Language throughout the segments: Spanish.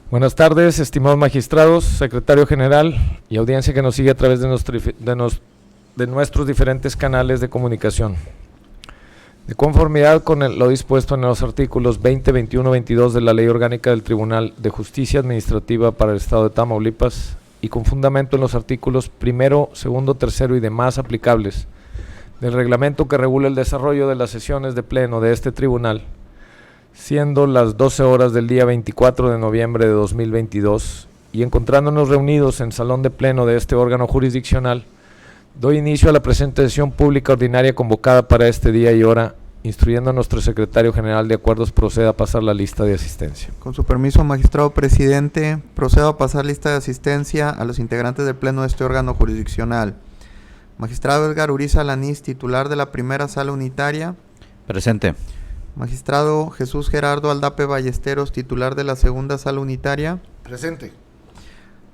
Buenas tardes, estimados magistrados, secretario general y audiencia que nos sigue a través de nuestros diferentes canales de comunicación. De conformidad con lo dispuesto en los artículos 20, 21, 22 de la Ley Orgánica del Tribunal de Justicia Administrativa para el Estado de Tamaulipas y con fundamento en los artículos 1, 2, 3 y demás aplicables del reglamento que regula el desarrollo de las sesiones de pleno de este tribunal, siendo las 12 horas del día 24 de noviembre de 2022 y encontrándonos reunidos en salón de pleno de este órgano jurisdiccional, doy inicio a la presente sesión pública ordinaria convocada para este día y hora, instruyendo a nuestro secretario general de acuerdos proceda a pasar la lista de asistencia. Con su permiso, magistrado presidente, procedo a pasar lista de asistencia a los integrantes del pleno de este órgano jurisdiccional. Magistrado Edgar Uriza Lanís, titular de la primera sala unitaria. Presente. Magistrado Jesús Gerardo Aldape Ballesteros, titular de la segunda sala unitaria. Presente.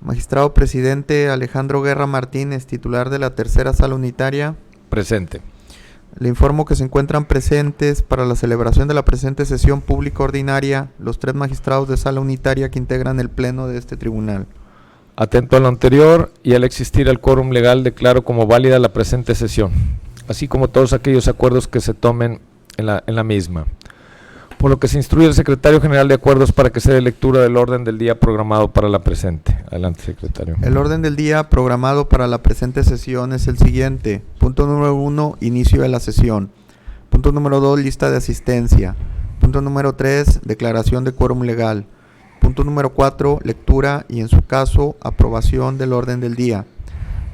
Magistrado presidente Alejandro Guerra Martínez, titular de la tercera sala unitaria. Presente. Le informo que se encuentran presentes para la celebración de la presente sesión pública ordinaria los 3 magistrados de sala unitaria que integran el pleno de este tribunal. Atento a lo anterior y al existir el quórum legal, declaro como válida la presente sesión, así como todos aquellos acuerdos que se tomen en la misma. Por lo que se instruye al secretario general de acuerdos para que se dé lectura del orden del día programado para la presente. Adelante, secretario. El orden del día programado para la presente sesión es el siguiente. Punto número 1, inicio de la sesión. Punto número 2, lista de asistencia. Punto número 3, declaración de quórum legal. Punto número 4, lectura y en su caso, aprobación del orden del día.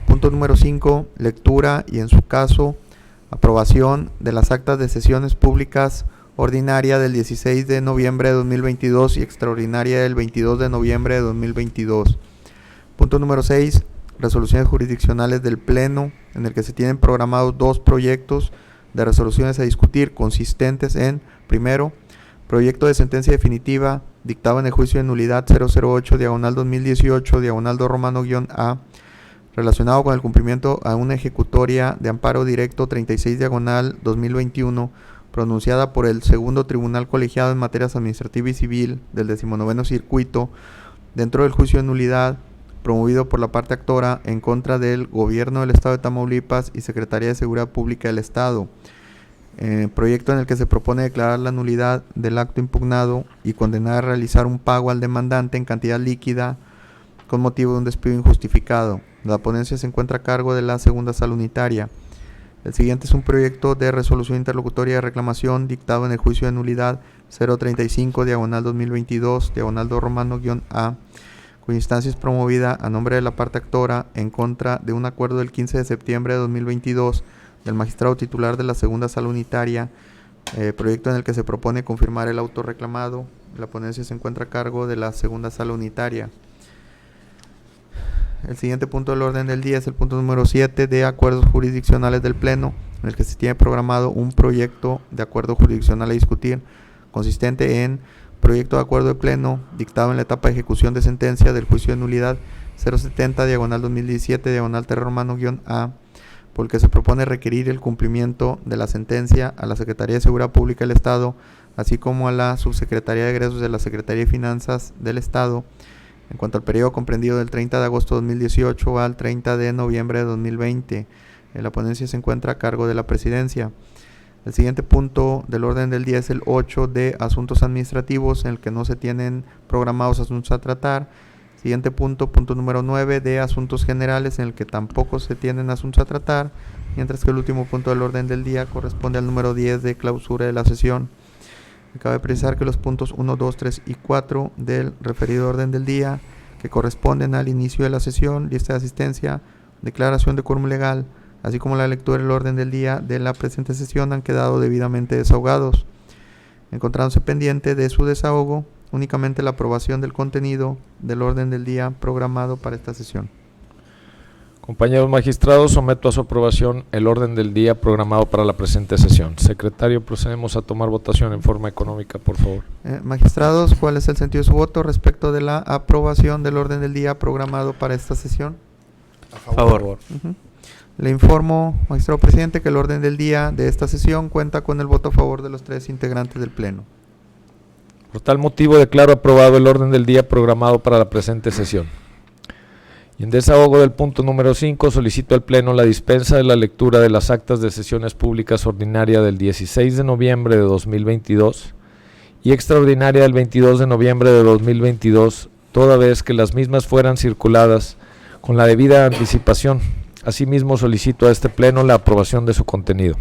Punto número 5, lectura y en su caso, aprobación de las actas de sesiones públicas ordinaria del 16 de noviembre de 2022 y extraordinaria del 22 de noviembre de 2022. Punto número 6, resoluciones jurisdiccionales del Pleno, en el que se tienen programados 2 proyectos de resoluciones a discutir consistentes en, primero, proyecto de sentencia definitiva dictado en el juicio de nulidad 008-2018-2 relacionado con el cumplimiento a una ejecutoria de amparo directo 36-2021 pronunciada por el segundo tribunal colegiado en materias administrativa y civil del 19º circuito dentro del juicio de nulidad promovido por la parte actora en contra del Gobierno del Estado de Tamaulipas y Secretaría de Seguridad Pública del Estado. Proyecto en el que se propone declarar la nulidad del acto impugnado y condenar a realizar un pago al demandante en cantidad líquida con motivo de un despido injustificado. La ponencia se encuentra a cargo de la segunda sala unitaria. El siguiente es un proyecto de resolución interlocutoria de reclamación dictado en el juicio de nulidad 035-2022-2 cuya instancia es promovida a nombre de la parte actora en contra de un acuerdo del 15 de septiembre de 2022 del magistrado titular de la segunda sala unitaria, proyecto en el que se propone confirmar el auto reclamado. La ponencia se encuentra a cargo de la segunda sala unitaria. El siguiente punto del orden del día es el punto número 7 de acuerdos jurisdiccionales del Pleno, en el que se tiene programado un proyecto de acuerdo jurisdiccional a discutir, consistente en proyecto de acuerdo de Pleno dictado en la etapa de ejecución de sentencia del juicio de nulidad 070-2017-3 por el que se propone requerir el cumplimiento de la sentencia a la Secretaría de Seguridad Pública del Estado, así como a la Subsecretaría de Egresos de la Secretaría de Finanzas del Estado, en cuanto al periodo comprendido del 30 de agosto de 2018 al 30 de noviembre de 2020. La ponencia se encuentra a cargo de la presidencia. El siguiente punto del orden del día es el 8 de asuntos administrativos, en el que no se tienen programados asuntos a tratar. Siguiente punto, punto número 9 de asuntos generales, en el que tampoco se tienen asuntos a tratar, mientras que el último punto del orden del día corresponde al número 10 de clausura de la sesión. Cabe precisar que los puntos 1, 2, 3 y 4 del referido orden del día, que corresponden al inicio de la sesión, lista de asistencia, declaración de quórum legal, así como la lectura del orden del día de la presente sesión, han quedado debidamente desahogados. Encontrándose pendiente de su desahogo únicamente la aprobación del contenido del orden del día programado para esta sesión. Compañeros magistrados, someto a su aprobación el orden del día programado para la presente sesión. Secretario, procedemos a tomar votación en forma económica, por favor. Magistrados, ¿cuál es el sentido de su voto respecto de la aprobación del orden del día programado para esta sesión? A favor. Le informo, magistrado presidente, que el orden del día de esta sesión cuenta con el voto a favor de los 3 integrantes del Pleno. Por tal motivo declaro aprobado el orden del día programado para la presente sesión. Y en desahogo del punto número 5 solicito al Pleno la dispensa de la lectura de las actas de sesiones públicas ordinaria del 16 de noviembre de 2022 y extraordinaria del 22 de noviembre de 2022, toda vez que las mismas fueran circuladas con la debida anticipación. Asimismo solicito a este Pleno la aprobación de su contenido.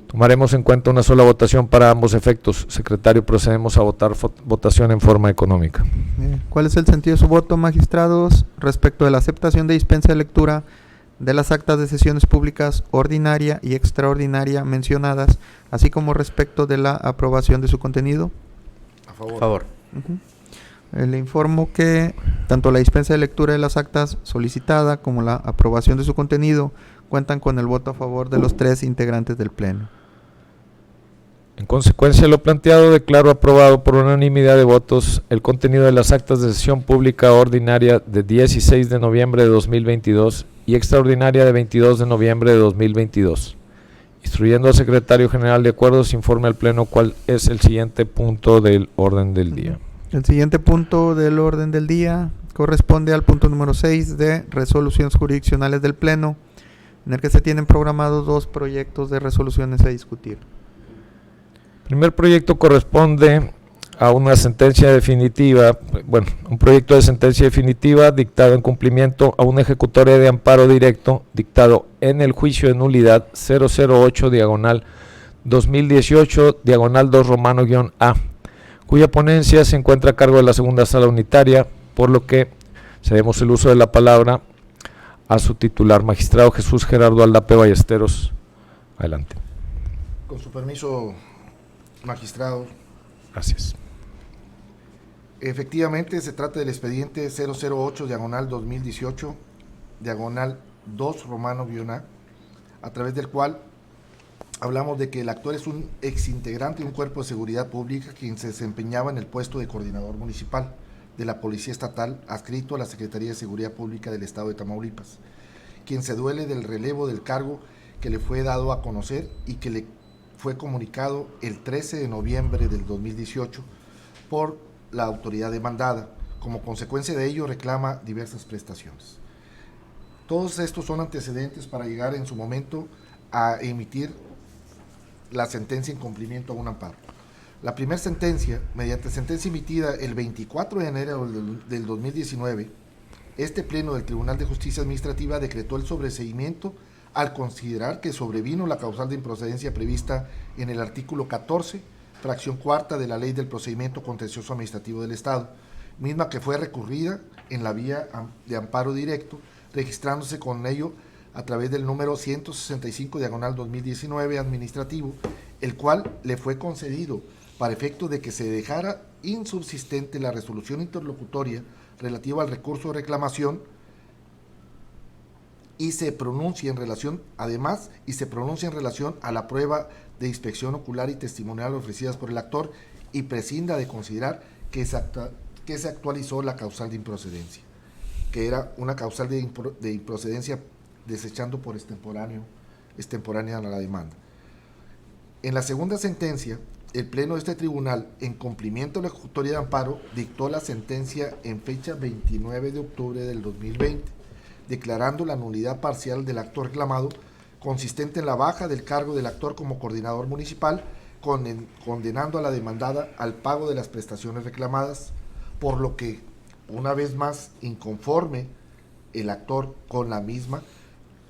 Tomaremos en cuenta una sola votación para ambos efectos. Secretario, procedemos a votar votación en forma económica. ¿Cuál es el sentido de su voto, magistrados, respecto de la aceptación de dispensa de lectura de las actas de sesiones públicas ordinaria y extraordinaria mencionadas, así como respecto de la aprobación de su contenido? A favor. Le informo que tanto la dispensa de lectura de las actas solicitada como la aprobación de su contenido cuentan con el voto a favor de los 3 integrantes del Pleno. En consecuencia de lo planteado, declaro aprobado por unanimidad de votos el contenido de las actas de sesión pública ordinaria de 16 de noviembre de 2022 y extraordinaria de 22 de noviembre de 2022. Instruyendo al Secretario General de Acuerdos, informe al Pleno cuál es el siguiente punto del orden del día. El siguiente punto del orden del día corresponde al punto número 6 de resoluciones jurisdiccionales del Pleno, en el que se tienen programados 2 proyectos de resoluciones a discutir. El primer proyecto corresponde a una sentencia definitiva, un proyecto de sentencia definitiva dictado en cumplimiento a una ejecutoria de amparo directo dictado en el juicio de nulidad 008/2018/2 cuya ponencia se encuentra a cargo de la segunda sala unitaria, por lo que cedemos el uso de la palabra a su titular, magistrado Jesús Gerardo Aldape Ballesteros. Adelante. Con su permiso, magistrado. Gracias. Efectivamente, se trata del expediente 008/2018, -2 a través del cual hablamos de que el actor es un exintegrante de un cuerpo de seguridad pública quien se desempeñaba en el puesto de coordinador municipal de la Policía Estatal adscrito a la Secretaría de Seguridad Pública del Estado de Tamaulipas, quien se duele del relevo del cargo que le fue dado a conocer y que le fue comunicado el 13 de noviembre del 2018 por la autoridad demandada. Como consecuencia de ello reclama diversas prestaciones. Todos estos son antecedentes para llegar en su momento a emitir la sentencia en cumplimiento a un amparo. La primera sentencia, mediante sentencia emitida el 24 de enero del 2019, este Pleno del Tribunal de Justicia Administrativa decretó el sobreseimiento al considerar que sobrevino la causal de improcedencia prevista en el artículo 14, fracción cuarta de la Ley del Procedimiento Contencioso Administrativo del Estado, misma que fue recurrida en la vía de amparo directo, registrándose con ello a través del número 165/2019 administrativo, el cual le fue concedido para efecto de que se dejara insubsistente la resolución interlocutoria relativa al recurso de reclamación y se pronuncia en relación, además, en relación a la prueba de inspección ocular y testimonial ofrecidas por el actor y prescinda de considerar que se actualizó la causal de improcedencia, que era una causal de improcedencia desechando por extemporánea la demanda. En la segunda sentencia, el Pleno de este tribunal, en cumplimiento de la ejecutoria de amparo, dictó la sentencia en fecha 29 de octubre del 2020, declarando la nulidad parcial del acto reclamado, consistente en la baja del cargo del actor como coordinador municipal, condenando a la demandada al pago de las prestaciones reclamadas, por lo que, una vez más, inconforme el actor con la misma,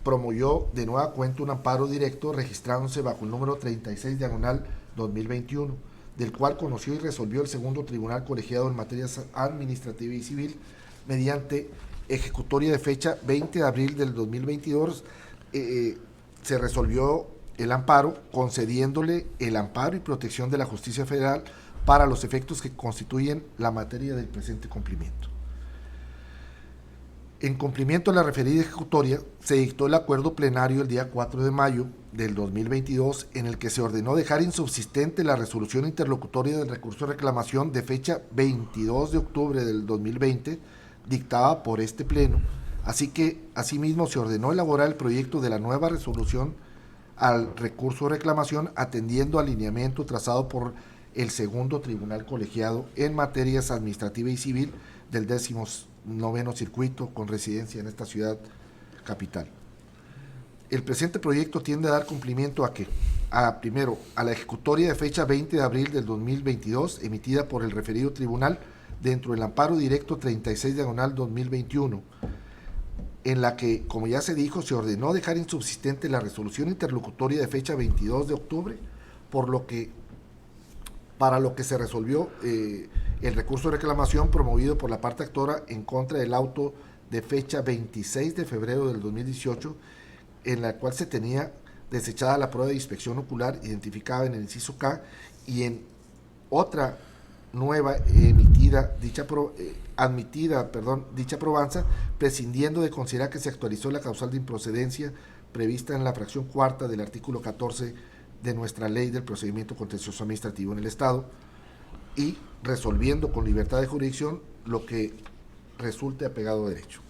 promovió de nueva cuenta un amparo directo registrándose bajo el número 36/2021, del cual conoció y resolvió el segundo tribunal colegiado en materias administrativa y civil mediante ejecutoria de fecha 20 de abril del 2022. Se resolvió el amparo concediéndole el amparo y protección de la justicia federal para los efectos que constituyen la materia del presente cumplimiento. En cumplimiento de la referida ejecutoria, se dictó el acuerdo plenario el día 4 de mayo del 2022, en el que se ordenó dejar insubsistente la resolución interlocutoria del recurso de reclamación de fecha 22 de octubre del 2020, dictada por este Pleno, así que asimismo se ordenó elaborar el proyecto de la nueva resolución al recurso de reclamación, atendiendo al lineamiento trazado por el segundo tribunal colegiado en materias administrativa y civil del 19º circuito con residencia en esta ciudad capital. El presente proyecto tiende a dar cumplimiento a primero, a la ejecutoria de fecha 20 de abril del 2022 emitida por el referido tribunal dentro del amparo directo 36/2021, en la que, como ya se dijo, se ordenó dejar insubsistente la resolución interlocutoria de fecha 22 de octubre, para lo que se resolvió el recurso de reclamación promovido por la parte actora en contra del auto de fecha 26 de febrero del 2018, en la cual se tenía desechada la prueba de inspección ocular identificada en el inciso K, y en otra nueva admitida dicha probanza, prescindiendo de considerar que se actualizó la causal de improcedencia prevista en la fracción cuarta del artículo 14 de nuestra ley del procedimiento contencioso administrativo en el Estado, y resolviendo con libertad de jurisdicción lo que resulte apegado a derecho.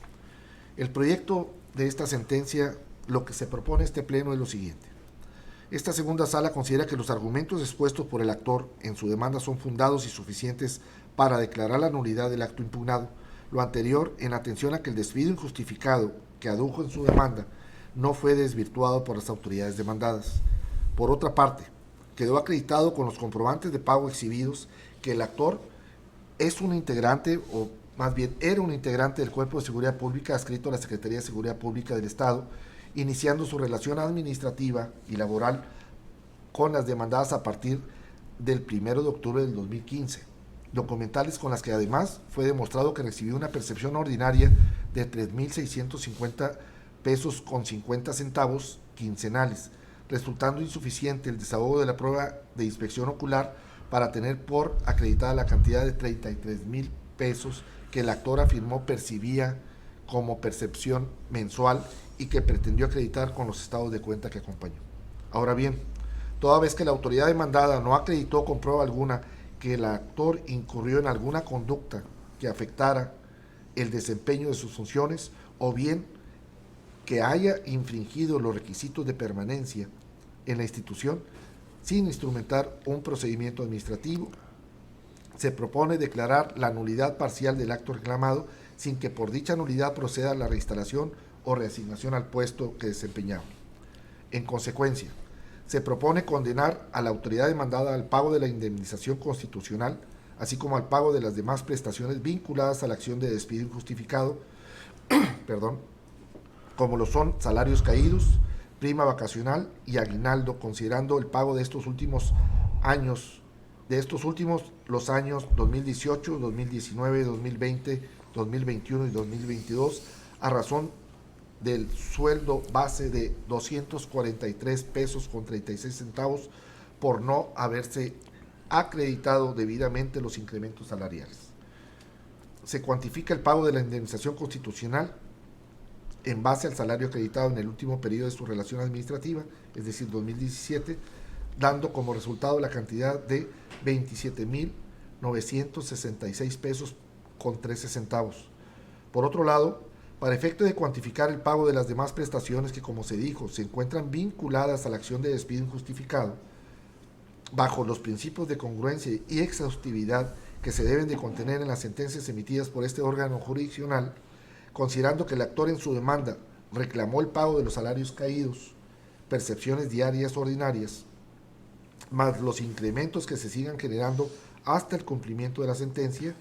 El proyecto de esta sentencia, lo que se propone a este pleno es lo siguiente. Esta segunda sala considera que los argumentos expuestos por el actor en su demanda son fundados y suficientes para declarar la nulidad del acto impugnado. Lo anterior en atención a que el despido injustificado que adujo en su demanda no fue desvirtuado por las autoridades demandadas. Por otra parte, quedó acreditado con los comprobantes de pago exhibidos que el actor es un integrante, o más bien era un integrante del Cuerpo de Seguridad Pública adscrito a la Secretaría de Seguridad Pública del Estado, iniciando su relación administrativa y laboral con las demandadas a partir del 1 de octubre del 2015. Documentales con las que además fue demostrado que recibió una percepción ordinaria de 3,650 pesos con 50 centavos quincenales, resultando insuficiente el desahogo de la prueba de inspección ocular para tener por acreditada la cantidad de 33,000 pesos que el actor afirmó percibía como percepción mensual y que pretendió acreditar con los estados de cuenta que acompañó. Ahora bien, toda vez que la autoridad demandada no acreditó con prueba alguna que el actor incurrió en alguna conducta que afectara el desempeño de sus funciones, o bien que haya infringido los requisitos de permanencia en la institución sin instrumentar un procedimiento administrativo, se propone declarar la nulidad parcial del acto reclamado sin que por dicha nulidad proceda la reinstalación o reasignación al puesto que desempeñaba. En consecuencia, se propone condenar a la autoridad demandada al pago de la indemnización constitucional, así como al pago de las demás prestaciones vinculadas a la acción de despido injustificado, como lo son salarios caídos, prima vacacional y aguinaldo, considerando el pago de estos últimos los años 2018, 2019, 2020, 2021 y 2022, a razón del sueldo base de 243 pesos con 36 centavos por no haberse acreditado debidamente los incrementos salariales. Se cuantifica el pago de la indemnización constitucional en base al salario acreditado en el último periodo de su relación administrativa, es decir, 2017, dando como resultado la cantidad de 27,966 pesos con 13 centavos. Por otro lado, para efecto de cuantificar el pago de las demás prestaciones que, como se dijo, se encuentran vinculadas a la acción de despido injustificado, bajo los principios de congruencia y exhaustividad que se deben de contener en las sentencias emitidas por este órgano jurisdiccional, considerando que el actor en su demanda reclamó el pago de los salarios caídos, percepciones diarias ordinarias, más los incrementos que se sigan generando hasta el cumplimiento de la sentencia,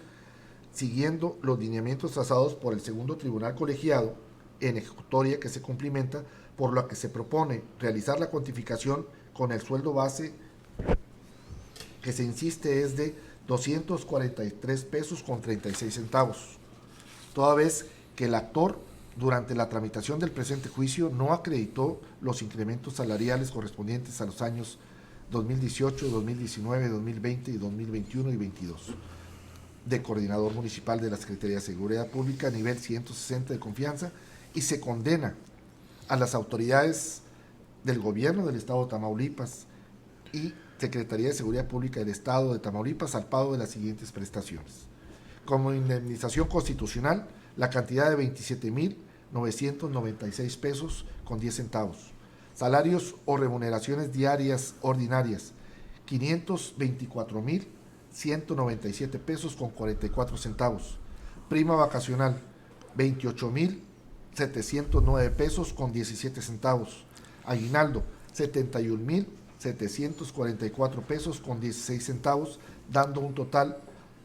siguiendo los lineamientos trazados por el segundo tribunal colegiado en ejecutoria que se cumplimenta, por lo que se propone realizar la cuantificación con el sueldo base, que se insiste es de 243 pesos con 36 centavos, toda vez que el actor durante la tramitación del presente juicio no acreditó los incrementos salariales correspondientes a los años 2018, 2019, 2020 y 2021 y 22 de coordinador municipal de la Secretaría de Seguridad Pública a nivel 160 de confianza, y se condena a las autoridades del gobierno del Estado de Tamaulipas y Secretaría de Seguridad Pública del Estado de Tamaulipas al pago de las siguientes prestaciones. Como indemnización constitucional, la cantidad de 27,996 pesos con 10 centavos. Salarios o remuneraciones diarias ordinarias, 524,197 pesos con 44 centavos. Prima vacacional, 28,709 pesos con 17 centavos. Aguinaldo, 71,744 pesos con 16 centavos, dando un total,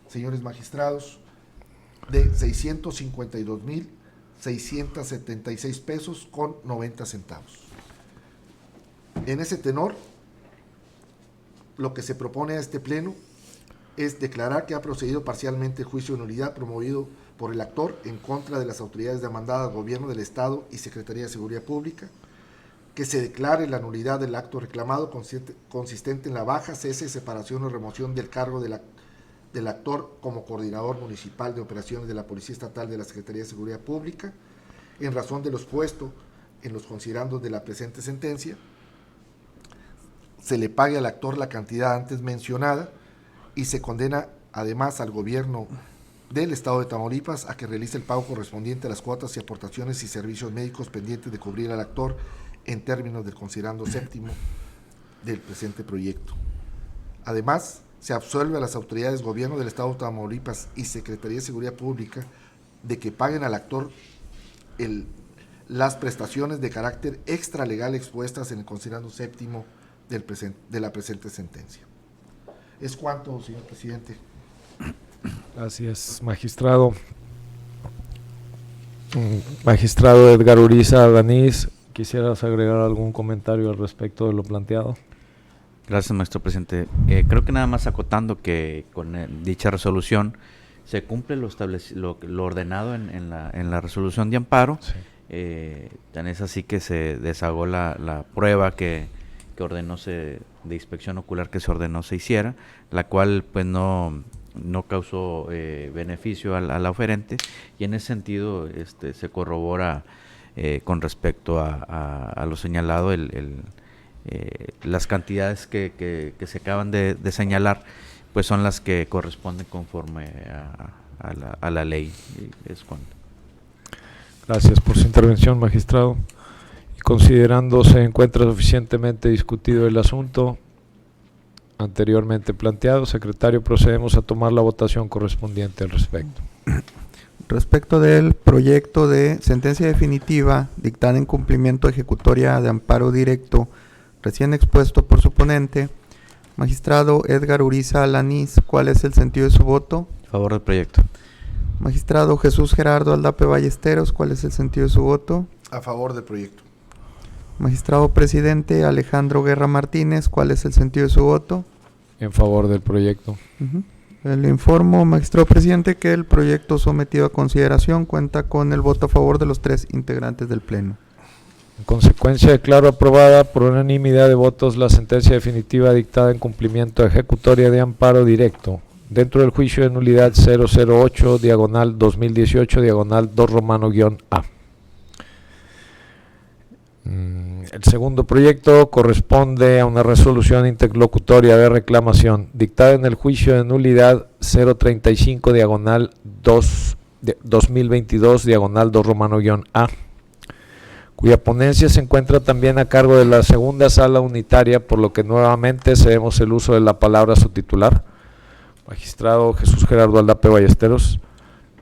señores magistrados, de 652,676 pesos con 90 centavos. En ese tenor, lo que se propone a este pleno es declarar que ha procedido parcialmente el juicio de nulidad promovido por el actor en contra de las autoridades demandadas, Gobierno del Estado y Secretaría de Seguridad Pública, que se declare la nulidad del acto reclamado consistente en la baja, cese, separación o remoción del cargo del actor como coordinador municipal de operaciones de la Policía Estatal de la Secretaría de Seguridad Pública, en razón de lo expuesto en los considerandos de la presente sentencia. Se le pague al actor la cantidad antes mencionada y se condena además al gobierno del Estado de Tamaulipas a que realice el pago correspondiente a las cuotas y aportaciones y servicios médicos pendientes de cubrir al actor en términos del considerando séptimo del presente proyecto. Además, se absuelve a las autoridades Gobierno del Estado de Tamaulipas y Secretaría de Seguridad Pública de que paguen al actor las prestaciones de carácter extralegal expuestas en el considerando séptimo de la presente sentencia. Es cuanto, señor presidente. Gracias, magistrado. Magistrado Edgar Uriza Alanís, ¿quisieras agregar algún comentario al respecto de lo planteado? Gracias, maestro presidente. Creo que nada más acotando que con dicha resolución se cumple lo ordenado en la resolución de amparo. Sí. Tan es así que se desagó la prueba que ordenó de inspección ocular que se ordenó se hiciera, la cual pues no causó beneficio a la oferente, y en ese sentido se corrobora con respecto a lo señalado las cantidades que se acaban de señalar pues son las que corresponden conforme a la ley. Es cuanto. Gracias por su intervención, magistrado. Y considerando se encuentra suficientemente discutido el asunto anteriormente planteado, secretario, procedemos a tomar la votación correspondiente al respecto. Respecto del proyecto de sentencia definitiva dictada en cumplimiento ejecutoria de amparo directo recién expuesto por su ponente, magistrado Edgar Uriza Alanís, ¿cuál es el sentido de su voto? A favor del proyecto. Magistrado Jesús Gerardo Aldape Ballesteros, ¿cuál es el sentido de su voto? A favor del proyecto. Magistrado presidente Alejandro Guerra Martínez, ¿cuál es el sentido de su voto? En favor del proyecto. Le informo, magistrado presidente, que el proyecto sometido a consideración cuenta con el voto a favor de los 3 integrantes del Pleno. En consecuencia, declaro aprobada por unanimidad de votos la sentencia definitiva dictada en cumplimiento ejecutoria de amparo directo dentro del juicio de nulidad 008/2018/2 Romano-A. El segundo proyecto corresponde a una resolución interlocutoria de reclamación dictada en el juicio de nulidad 035/2022/2 Romano-A, cuya ponencia se encuentra también a cargo de la segunda sala unitaria, por lo que nuevamente cedemos el uso de la palabra a su titular, magistrado Jesús Gerardo Aldape Ballesteros.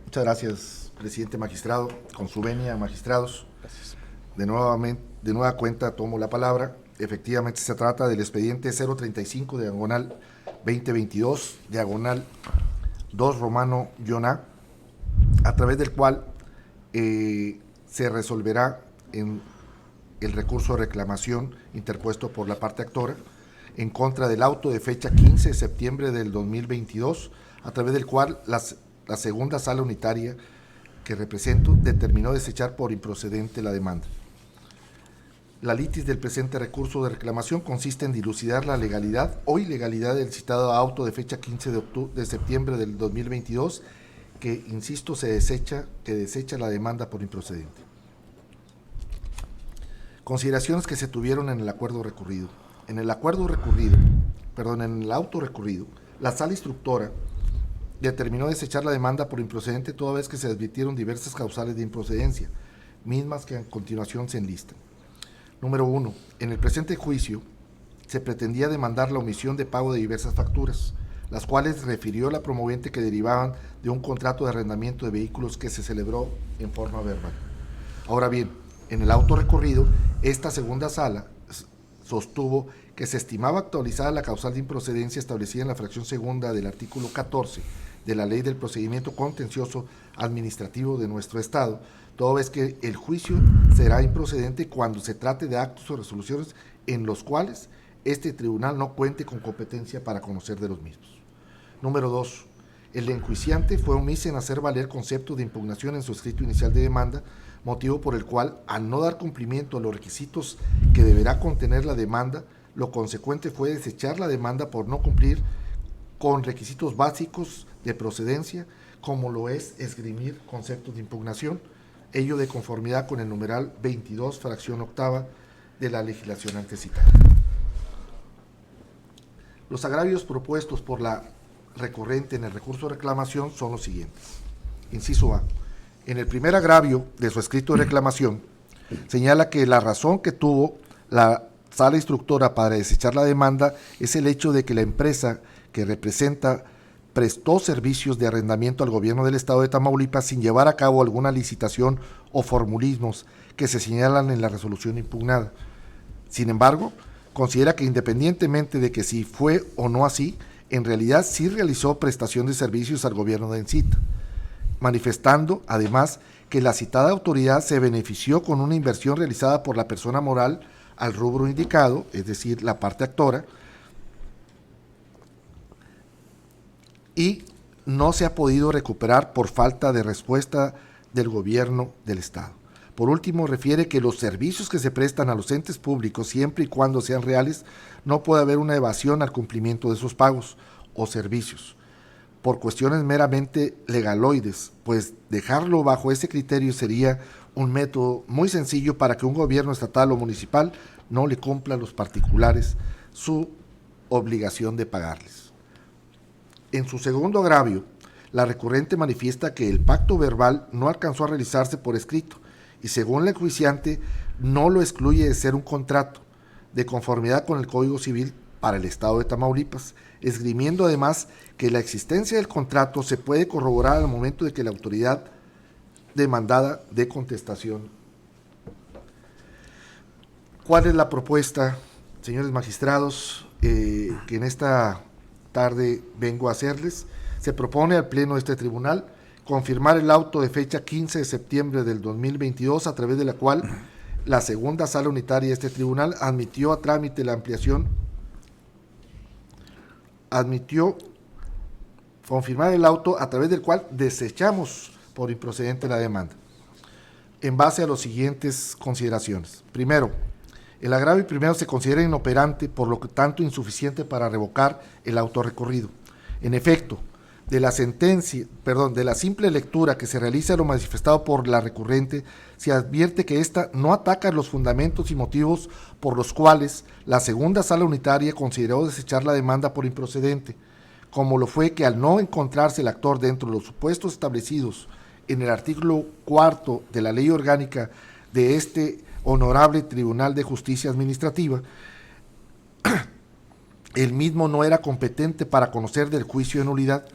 Muchas gracias, presidente magistrado. Con su venia, magistrados. Gracias. De nueva cuenta tomo la palabra. Efectivamente se trata del expediente 035/2022/2 Romano-A, a través del cual se resolverá en el recurso de reclamación interpuesto por la parte actora en contra del auto de fecha 15 de septiembre del 2022, a través del cual la segunda sala unitaria que represento determinó desechar por improcedente la demanda. La litis del presente recurso de reclamación consiste en dilucidar la legalidad o ilegalidad del citado auto de fecha 15 de septiembre del 2022, que, insisto, desecha la demanda por improcedente. Consideraciones que se tuvieron en el acuerdo recurrido. En el auto recurrido, la sala instructora determinó desechar la demanda por improcedente toda vez que se advirtieron diversas causales de improcedencia, mismas que a continuación se enlistan. Número 1. En el presente juicio, se pretendía demandar la omisión de pago de diversas facturas, las cuales refirió la promovente que derivaban de un contrato de arrendamiento de vehículos que se celebró en forma verbal. Ahora bien, en el auto recorrido, esta segunda sala sostuvo que se estimaba actualizada la causal de improcedencia establecida en la fracción segunda del artículo 14 de la Ley del Procedimiento Contencioso Administrativo de nuestro Estado, toda vez que el juicio será improcedente cuando se trate de actos o resoluciones en los cuales este tribunal no cuente con competencia para conocer de los mismos. Número 2. El enjuiciante fue omiso en hacer valer conceptos de impugnación en su escrito inicial de demanda, motivo por el cual, al no dar cumplimiento a los requisitos que deberá contener la demanda, lo consecuente fue desechar la demanda por no cumplir con requisitos básicos de procedencia, como lo es esgrimir conceptos de impugnación, ello de conformidad con el numeral 22, fracción octava de la legislación antecitada. Los agravios propuestos por la recurrente en el recurso de reclamación son los siguientes. Inciso A. En el primer agravio de su escrito de reclamación, señala que la razón que tuvo la sala instructora para desechar la demanda es el hecho de que la empresa que representa prestó servicios de arrendamiento al gobierno del estado de Tamaulipas sin llevar a cabo alguna licitación o formulismos que se señalan en la resolución impugnada. Sin embargo, considera que independientemente de que si fue o no así, en realidad sí realizó prestación de servicios al gobierno de Encita, manifestando además que la citada autoridad se benefició con una inversión realizada por la persona moral al rubro indicado, es decir, la parte actora, y no se ha podido recuperar por falta de respuesta del gobierno del estado. Por último, refiere que los servicios que se prestan a los entes públicos, siempre y cuando sean reales, no puede haber una evasión al cumplimiento de esos pagos o servicios, por cuestiones meramente legaloides, pues dejarlo bajo ese criterio sería un método muy sencillo para que un gobierno estatal o municipal no le cumpla a los particulares su obligación de pagarles. En su segundo agravio, la recurrente manifiesta que el pacto verbal no alcanzó a realizarse por escrito y según la enjuiciante no lo excluye de ser un contrato de conformidad con el Código Civil para el estado de Tamaulipas, esgrimiendo además que la existencia del contrato se puede corroborar al momento de que la autoridad demandada dé contestación. ¿Cuál es la propuesta, señores magistrados, que en esta tarde vengo a hacerles? Se propone al Pleno de este tribunal confirmar el auto de fecha 15 de septiembre del 2022, a través de la cual la segunda sala unitaria de este tribunal admitió a trámite la ampliación, confirmar el auto a través del cual desechamos por improcedente la demanda, en base a las siguientes consideraciones. Primero, el agravio primero se considera inoperante, por lo tanto insuficiente para revocar el auto recorrido. En efecto, de la simple lectura que se realiza lo manifestado por la recurrente, se advierte que ésta no ataca los fundamentos y motivos por los cuales la segunda sala unitaria consideró desechar la demanda por improcedente, como lo fue que al no encontrarse el actor dentro de los supuestos establecidos en el artículo 4 de la Ley Orgánica de este Honorable Tribunal de Justicia Administrativa, el mismo no era competente para conocer del juicio de nulidad,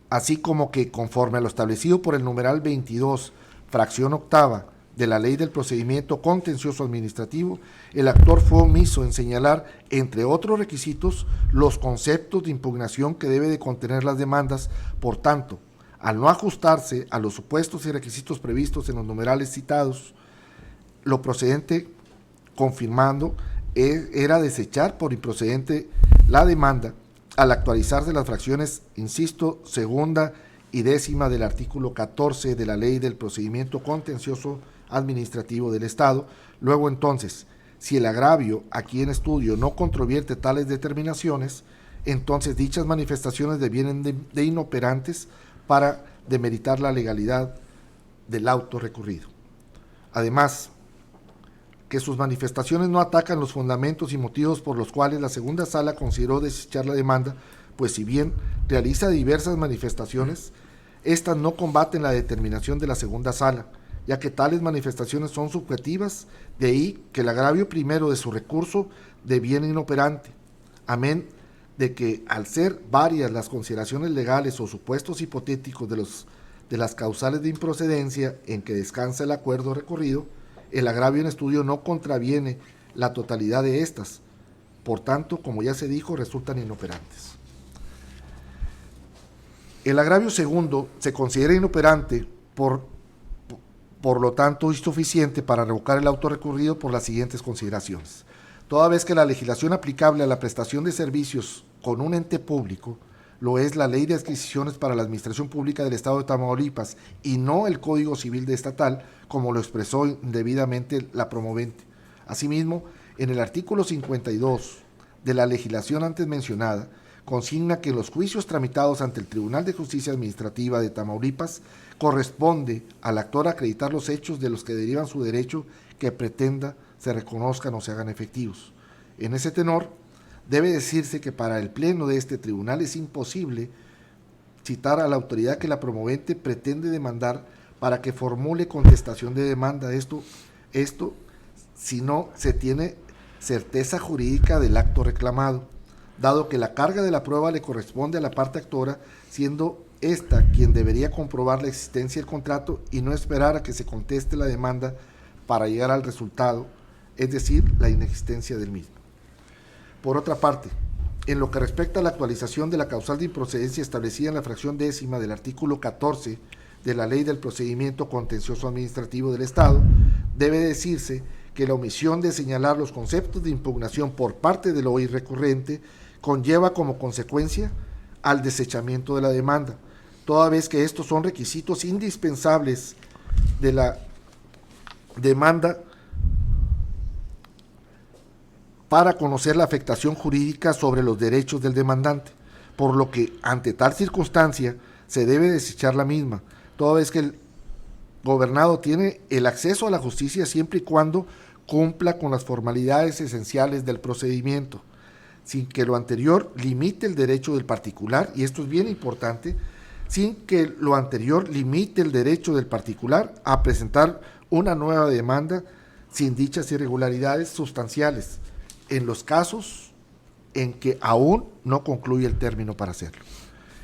así como que, conforme a lo establecido por el numeral 22, fracción octava de la Ley del Procedimiento Contencioso Administrativo, el actor fue omiso en señalar, entre otros requisitos, los conceptos de impugnación que debe de contener las demandas. Por tanto, al no ajustarse a los supuestos y requisitos previstos en los numerales citados, lo procedente, confirmando, era desechar por improcedente la demanda, al actualizarse las fracciones, insisto, segunda y décima del artículo 14 de la Ley del Procedimiento Contencioso Administrativo del Estado. Luego entonces, si el agravio aquí en estudio no controvierte tales determinaciones, entonces dichas manifestaciones devienen de inoperantes para demeritar la legalidad del auto recurrido. Además, que sus manifestaciones no atacan los fundamentos y motivos por los cuales la segunda sala consideró desechar la demanda, pues si bien realiza diversas manifestaciones, estas no combaten la determinación de la segunda sala, ya que tales manifestaciones son subjetivas, de ahí que el agravio primero de su recurso deviene inoperante, amén de que al ser varias las consideraciones legales o supuestos hipotéticos de las causales de improcedencia en que descansa el acuerdo recurrido, el agravio en estudio no contraviene la totalidad de estas. Por tanto, como ya se dijo, resultan inoperantes. El agravio segundo se considera inoperante por lo tanto insuficiente para revocar el auto recurrido por las siguientes consideraciones. Toda vez que la legislación aplicable a la prestación de servicios con un ente público lo es la Ley de Adquisiciones para la Administración Pública del Estado de Tamaulipas y no el Código Civil estatal, como lo expresó indebidamente la promovente. Asimismo, en el artículo 52 de la legislación antes mencionada, consigna que en los juicios tramitados ante el Tribunal de Justicia Administrativa de Tamaulipas corresponde al actor acreditar los hechos de los que derivan su derecho que pretenda se reconozcan o se hagan efectivos. En ese tenor, debe decirse que para el pleno de este tribunal es imposible citar a la autoridad que la promovente pretende demandar para que formule contestación de demanda. Esto si no se tiene certeza jurídica del acto reclamado, dado que la carga de la prueba le corresponde a la parte actora, siendo esta quien debería comprobar la existencia del contrato y no esperar a que se conteste la demanda para llegar al resultado, es decir, la inexistencia del mismo. Por otra parte, en lo que respecta a la actualización de la causal de improcedencia establecida en la fracción 10ª del artículo 14 de la Ley del Procedimiento Contencioso Administrativo del Estado, debe decirse que la omisión de señalar los conceptos de impugnación por parte del OI recurrente conlleva como consecuencia al desechamiento de la demanda, toda vez que estos son requisitos indispensables de la demanda para conocer la afectación jurídica sobre los derechos del demandante, por lo que ante tal circunstancia se debe desechar la misma, toda vez que el gobernado tiene el acceso a la justicia siempre y cuando cumpla con las formalidades esenciales del procedimiento, sin que lo anterior limite el derecho del particular, y esto es bien importante, sin que lo anterior limite el derecho del particular a presentar una nueva demanda sin dichas irregularidades sustanciales, en los casos en que aún no concluye el término para hacerlo.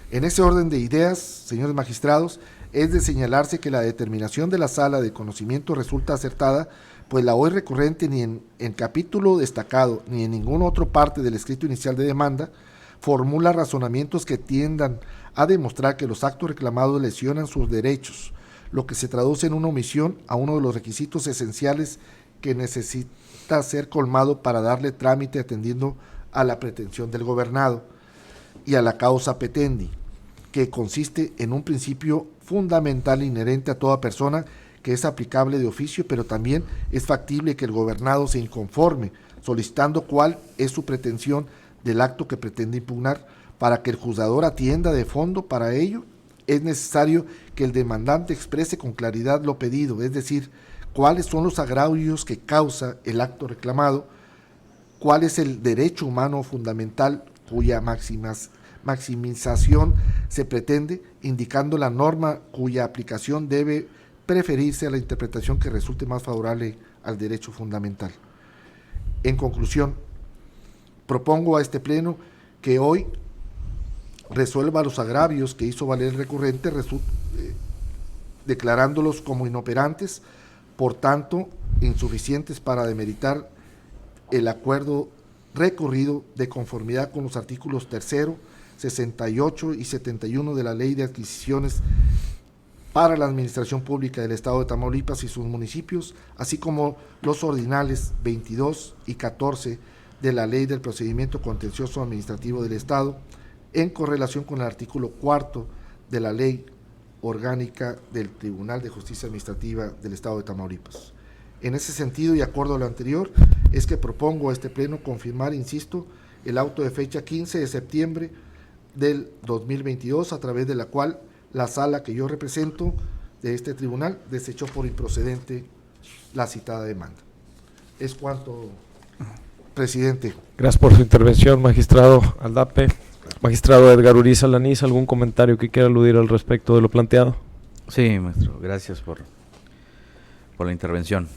En ese orden de ideas, señores magistrados, es de señalarse que la determinación de la sala de conocimiento resulta acertada, pues la OI recurrente ni en capítulo destacado ni en ninguna otra parte del escrito inicial de demanda formula razonamientos que tiendan a demostrar que los actos reclamados lesionan sus derechos, lo que se traduce en una omisión a uno de los requisitos esenciales que necesita ser colmado para darle trámite atendiendo a la pretensión del gobernado y a la causa petendi, que consiste en un principio fundamental inherente a toda persona que es aplicable de oficio, pero también es factible que el gobernado se inconforme, solicitando cuál es su pretensión del acto que pretende impugnar. Para que el juzgador atienda de fondo para ello, es necesario que el demandante exprese con claridad lo pedido, es decir, cuáles son los agravios que causa el acto reclamado, cuál es el derecho humano fundamental cuya maximización se pretende, indicando la norma cuya aplicación debe preferirse a la interpretación que resulte más favorable al derecho fundamental. En conclusión, propongo a este pleno que hoy resuelva los agravios que hizo valer el recurrente, declarándolos como inoperantes, por tanto insuficientes para demeritar el acuerdo recurrido de conformidad con los artículos 3, 68 y 71 de la Ley de Adquisiciones para la Administración Pública del Estado de Tamaulipas y sus municipios, así como los ordinales 22 y 14 de la Ley del Procedimiento Contencioso Administrativo del Estado, en correlación con el artículo 4 de la Ley Orgánica del Tribunal de Justicia Administrativa del Estado de Tamaulipas. En ese sentido, y acorde a lo anterior, es que propongo a este pleno confirmar, insisto, el auto de fecha 15 de septiembre del 2022, a través de la cual la sala que yo represento de este tribunal desechó por improcedente la citada demanda. Es cuanto, presidente. Gracias por su intervención, magistrado Aldape. Magistrado Edgar Uriza Laniz, ¿algún comentario que quiera aludir al respecto de lo planteado? Sí, maestro, gracias por la intervención.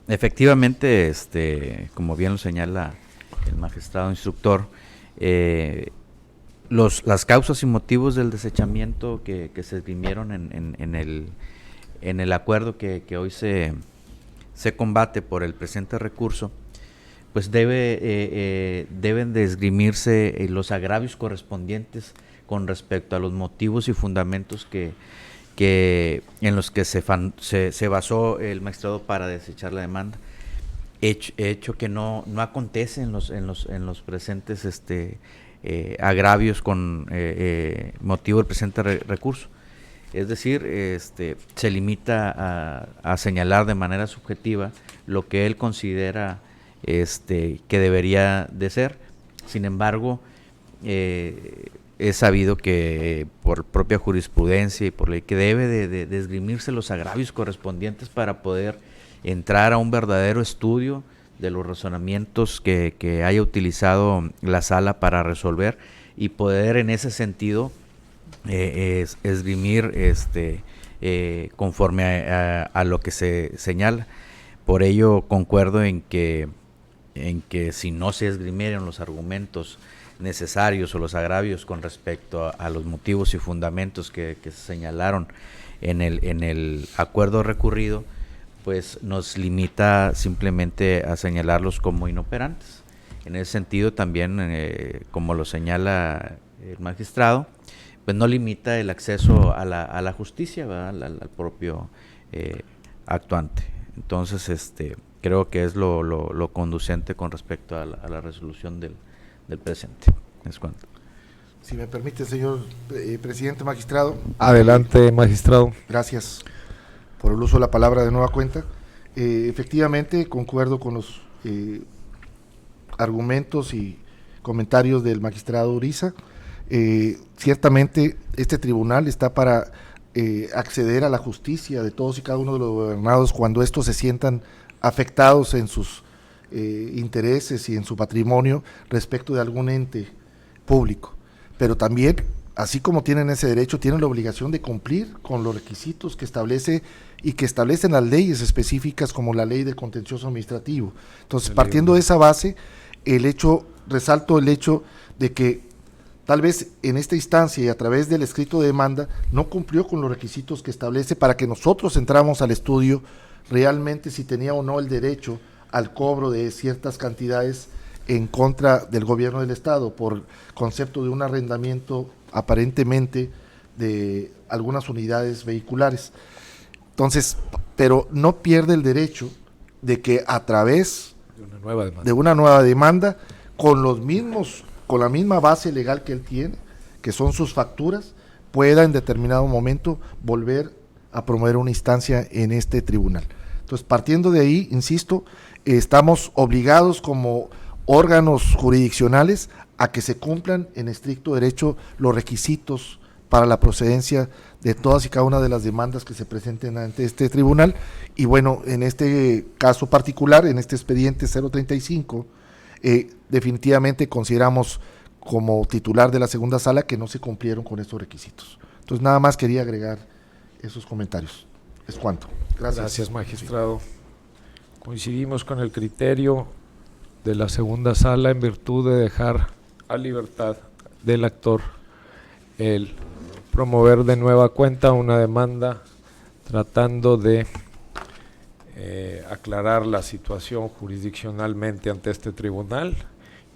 Efectivamente, como bien lo señala el magistrado instructor, las causas y motivos del desechamiento que se esgrimieron en el acuerdo que hoy se combate por el presente recurso, pues deben de esgrimirse los agravios correspondientes con respecto a los motivos y fundamentos en los que se basó el magistrado para desechar la demanda, hecho que no acontece en los presentes agravios con motivo del presente recurso. Es decir, se limita a señalar de manera subjetiva lo que él considera que debería de ser. Sin embargo, es sabido que por propia jurisprudencia y por ley que debe de esgrimirse los agravios correspondientes para poder entrar a un verdadero estudio de los razonamientos que haya utilizado la sala para resolver y poder en ese sentido esgrimir conforme a lo que se señala. Por ello concuerdo en que si no se esgrimieron los argumentos necesarios o los agravios con respecto a los motivos y fundamentos que se señalaron en el acuerdo recurrido, pues nos limita simplemente a señalarlos como inoperantes. En ese sentido también, como lo señala el magistrado, pues no limita el acceso a la justicia, ¿verdad? Al propio actuante. Entonces, creo que es lo conducente con respecto a la resolución del presente. Es cuanto. Si me permite, señor presidente, magistrado. Adelante, magistrado. Gracias por el uso de la palabra de nueva cuenta. Efectivamente, concuerdo con los argumentos y comentarios del magistrado Uriza. Ciertamente, este tribunal está para acceder a la justicia de todos y cada uno de los gobernados cuando estos se sientan afectados en sus intereses y en su patrimonio respecto de algún ente público, pero también, así como tienen ese derecho, tienen la obligación de cumplir con los requisitos que establece y que establecen las leyes específicas como la ley del contencioso administrativo. Entonces, partiendo de esa base, resalto el hecho de que tal vez en esta instancia y a través del escrito de demanda no cumplió con los requisitos que establece para que nosotros entramos al estudio realmente si tenía o no el derecho al cobro de ciertas cantidades en contra del gobierno del estado por concepto de un arrendamiento aparentemente de algunas unidades vehiculares. Entonces, pero no pierde el derecho de que a través de una nueva demanda con la misma base legal que él tiene, que son sus facturas, pueda en determinado momento volver a promover una instancia en este tribunal. Entonces, partiendo de ahí, insisto, estamos obligados como órganos jurisdiccionales a que se cumplan en estricto derecho los requisitos para la procedencia de todas y cada una de las demandas que se presenten ante este tribunal. Y bueno, en este caso particular, en este expediente 035, definitivamente consideramos como titular de la segunda sala que no se cumplieron con estos requisitos. Entonces, nada más quería agregar esos comentarios. Es cuanto. Gracias. Gracias, magistrado. Coincidimos con el criterio de la segunda sala en virtud de dejar a libertad del actor el promover de nueva cuenta una demanda tratando de aclarar la situación jurisdiccionalmente ante este tribunal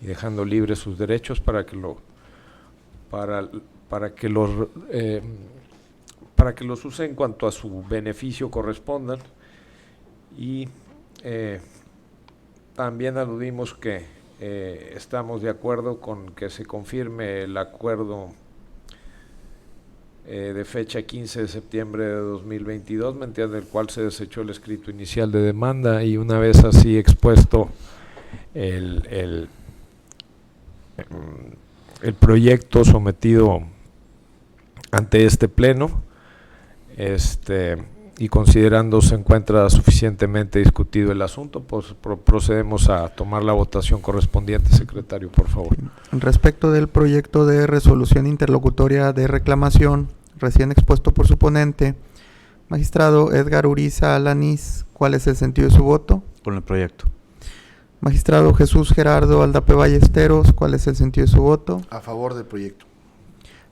y dejando libres sus derechos para que los use en cuanto a su beneficio correspondan. Y también aludimos que estamos de acuerdo con que se confirme el acuerdo de fecha 15 de septiembre de 2022, mediante el cual se desechó el escrito inicial de demanda, y una vez así expuesto el proyecto sometido ante este pleno, y considerando se encuentra suficientemente discutido el asunto, pues procedemos a tomar la votación correspondiente. Secretario, por favor. Respecto del proyecto de resolución interlocutoria de reclamación recién expuesto por su ponente, magistrado Edgar Uriza Alanís, ¿cuál es el sentido de su voto? Con el proyecto. Magistrado Jesús Gerardo Aldape Ballesteros, ¿cuál es el sentido de su voto? A favor del proyecto.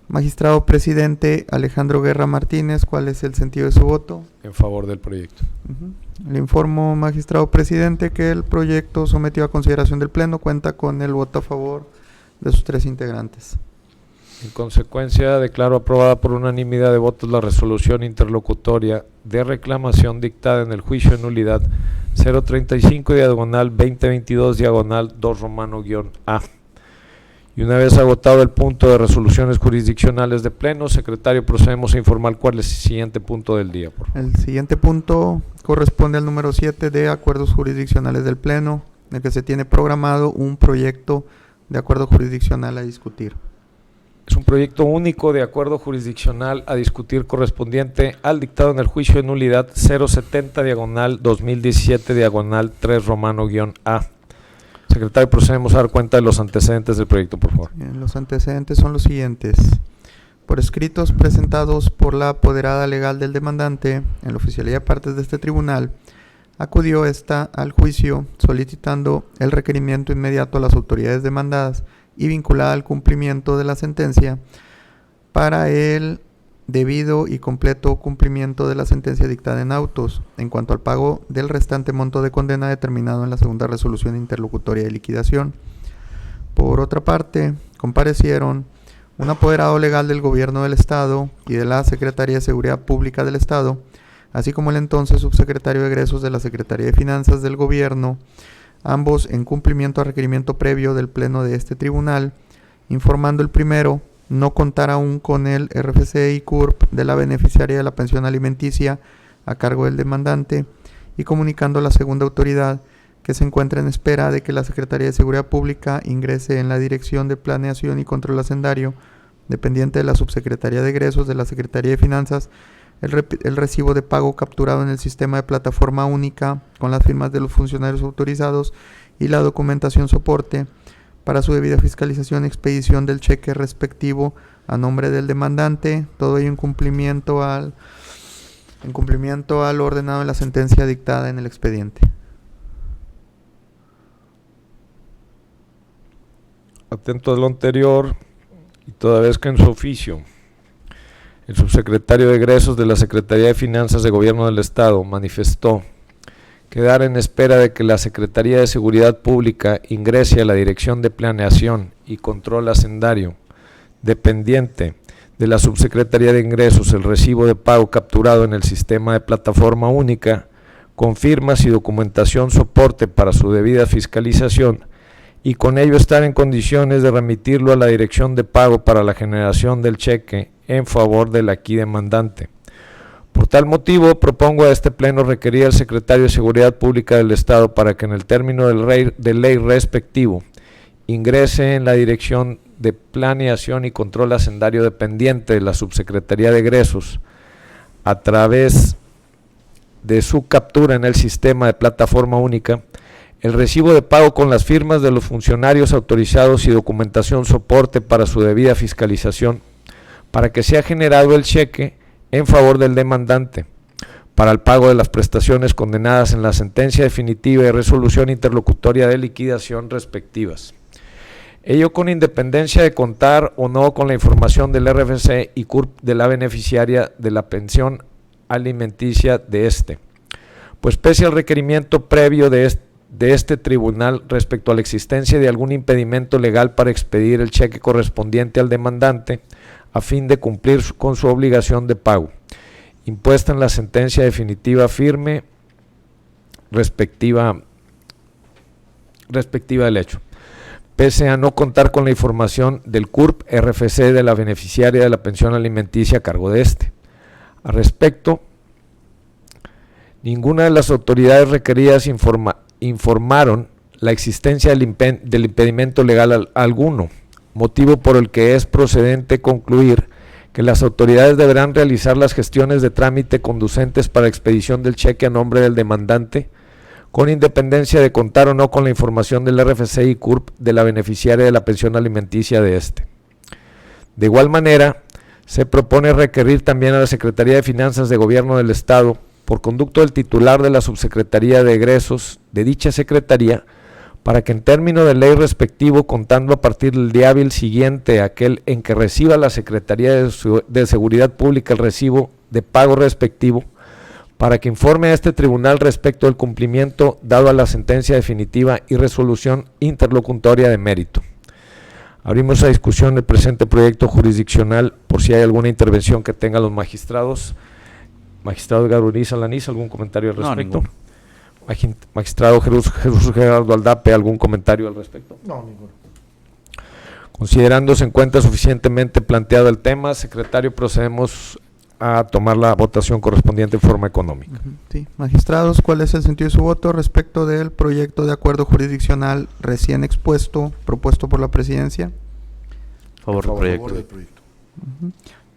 Magistrado Presidente Alejandro Guerra Martínez, ¿cuál es el sentido de su voto? En favor del proyecto. Le informo, Magistrado Presidente, que el proyecto sometido a consideración del Pleno cuenta con el voto a favor de sus 3 integrantes. En consecuencia, declaro aprobada por unanimidad de votos la resolución interlocutoria de reclamación dictada en el juicio de nulidad 035/2022/2 Y una vez agotado el punto de resoluciones jurisdiccionales de Pleno, secretario, procedemos a informar cuál es el siguiente punto del día. Por favor. El siguiente punto corresponde al número 7 de acuerdos jurisdiccionales del Pleno, en el que se tiene programado un proyecto de acuerdo jurisdiccional a discutir. Es un proyecto único de acuerdo jurisdiccional a discutir correspondiente al dictado en el juicio de nulidad 070/2017/3 Secretario, procedemos a dar cuenta de los antecedentes del proyecto, por favor. Bien, los antecedentes son los siguientes. Por escritos presentados por la apoderada legal del demandante en la oficialía de partes de este tribunal, acudió esta al juicio solicitando el requerimiento inmediato a las autoridades demandadas y vinculada al cumplimiento de la sentencia para el debido y completo cumplimiento de la sentencia dictada en autos en cuanto al pago del restante monto de condena determinado en la segunda resolución interlocutoria de liquidación. Por otra parte, comparecieron un apoderado legal del Gobierno del Estado y de la Secretaría de Seguridad Pública del Estado, así como el entonces subsecretario de Egresos de la Secretaría de Finanzas del Gobierno, ambos en cumplimiento a requerimiento previo del Pleno de este tribunal, informando el primero no contar aún con el RFC y CURP de la beneficiaria de la pensión alimenticia a cargo del demandante y comunicando a la segunda autoridad que se encuentra en espera de que la Secretaría de Seguridad Pública ingrese en la Dirección de Planeación y Control Hacendario, dependiente de la Subsecretaría de Egresos de la Secretaría de Finanzas, el recibo de pago capturado en el sistema de plataforma única con las firmas de los funcionarios autorizados y la documentación soporte para su debida fiscalización y expedición del cheque respectivo a nombre del demandante, todo ello en cumplimiento al ordenado en la sentencia dictada en el expediente. Atento a lo anterior, y toda vez que en su oficio el subsecretario de Egresos de la Secretaría de Finanzas de Gobierno del Estado manifestó quedar en espera de que la Secretaría de Seguridad Pública ingrese a la Dirección de Planeación y Control Hacendario, dependiente de la Subsecretaría de Ingresos, el recibo de pago capturado en el sistema de plataforma única, con firmas y documentación soporte para su debida fiscalización, y con ello estar en condiciones de remitirlo a la Dirección de Pago para la generación del cheque en favor del aquí demandante. Por tal motivo, propongo a este Pleno requerir al Secretario de Seguridad Pública del Estado para que en el término de ley respectivo ingrese en la Dirección de Planeación y Control Hacendario dependiente de la Subsecretaría de Egresos a través de su captura en el sistema de plataforma única, el recibo de pago con las firmas de los funcionarios autorizados y documentación soporte para su debida fiscalización, para que sea generado el cheque en favor del demandante, para el pago de las prestaciones condenadas en la sentencia definitiva y resolución interlocutoria de liquidación respectivas. Ello con independencia de contar o no con la información del RFC y CURP de la beneficiaria de la pensión alimenticia de este, pues pese al requerimiento previo de este tribunal respecto a la existencia de algún impedimento legal para expedir el cheque correspondiente al demandante a fin de cumplir con su obligación de pago, impuesta en la sentencia definitiva firme respectiva del hecho, pese a no contar con la información del CURP RFC de la beneficiaria de la pensión alimenticia a cargo de este. Al respecto, ninguna de las autoridades requeridas informaron la existencia del impedimento legal alguno, motivo por el que es procedente concluir que las autoridades deberán realizar las gestiones de trámite conducentes para expedición del cheque a nombre del demandante, con independencia de contar o no con la información del RFC y CURP de la beneficiaria de la pensión alimenticia de este. De igual manera, se propone requerir también a la Secretaría de Finanzas de Gobierno del Estado, por conducto del titular de la Subsecretaría de Egresos de dicha Secretaría, para que en término de ley respectivo, contando a partir del día hábil siguiente a aquel en que reciba la Secretaría de Seguridad Pública el recibo de pago respectivo, para que informe a este tribunal respecto del cumplimiento dado a la sentencia definitiva y resolución interlocutoria de mérito. Abrimos a discusión el presente proyecto jurisdiccional por si hay alguna intervención que tengan los magistrados. Magistrado Edgar Uriza Lanís, ¿algún comentario al respecto? No, Magistrado Jesús Gerardo Aldape, ¿algún comentario al respecto? No, ninguno. Considerándose en cuenta suficientemente planteado el tema, secretario, procedemos a tomar la votación correspondiente en forma económica. Sí, magistrados, ¿cuál es el sentido de su voto respecto del proyecto de acuerdo jurisdiccional recién expuesto, propuesto por la presidencia? Favor del proyecto. Favor del proyecto.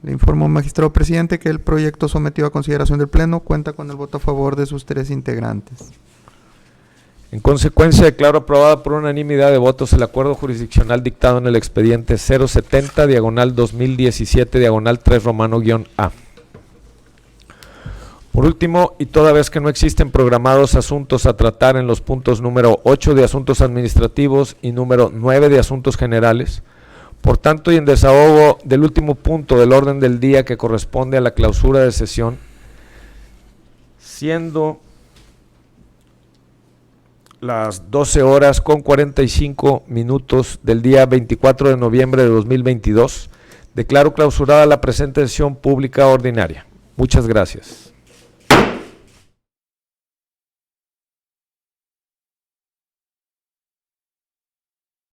Le informo, magistrado presidente, que el proyecto sometido a consideración del Pleno cuenta con el voto a favor de sus 3 integrantes. En consecuencia, declaro aprobada por unanimidad de votos el acuerdo jurisdiccional dictado en el expediente 070/2017/3 romano-A. Por último, y toda vez que no existen programados asuntos a tratar en los puntos número 8 de asuntos administrativos y número 9 de asuntos generales, por tanto, y en desahogo del último punto del orden del día que corresponde a la clausura de sesión, siendo las 12:45 del día 24 de noviembre de 2022, declaro clausurada la presente sesión pública ordinaria. Muchas gracias.